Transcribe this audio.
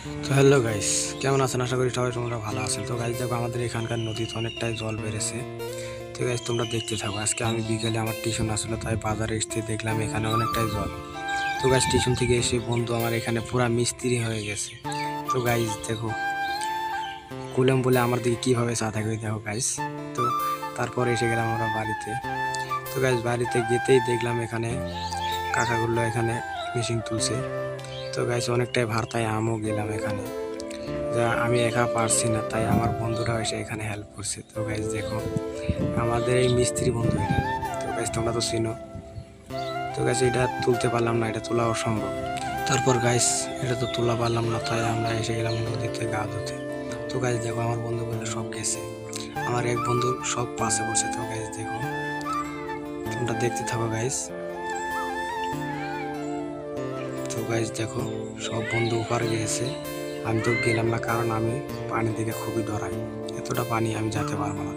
তো hello guys, কেমন আছেন? আশা করি সবাই তোমরা ভালো আছেন। তো গাইস দেখো, আমাদের এখানকার নদীতে অনেকটাই জল বেড়েছে। তো গাইস তোমরা দেখতে থাকো। আজকে আমি বিকেলে আমার টিউশন আসলো, তাই বাজারে এসে দেখলাম এখানে অনেকটাই জল। তো গাইস টিউশন থেকে এসে বন্ধু আমার এখানে পুরা মিস্ত্রি হয়ে গেছে। তো গাইস দেখো, কুলাম বলে আমার দিকে কীভাবে চা থাকবে দেখো গাইস। তো তারপর এসে গেলাম আমরা বাড়িতে। তো গাইস বাড়িতে যেতেই দেখলাম এখানে কাকাগুলো এখানে মেশিন তুলছে। তো গাইস অনেকটাই ভার, তাই আমিও গেলাম এখানে। যা আমি একা পারছি না, তাই আমার বন্ধুরাও এসে এখানে হেল্প করছে। তো গাইস দেখো, আমাদের এই মিস্ত্রি বন্ধু এটা। তো গাইস তোমরা তো চিনো। তো গাইস এটা তুলতে পারলাম না, এটা তোলা অসম্ভব। তারপর গাইস এটা তো তোলা পারলাম না, তাই আমরা এসে গেলাম নদীতে গা ধুতে। তো গাইস দেখো, আমার বন্ধুগুলো সব গেছে, আমার এক বন্ধু সব পাশে বসে। তো গাইস দেখো, তোমরা দেখতে থাকো গাইস। তো গাইস দেখো, সব বন্ধু ওপারে গিয়েছে, আমি তো গেলাম না, কারণ আমি পানি থেকে খুবই ডরাই। এতটা পানি আমি যেতে পারবো না।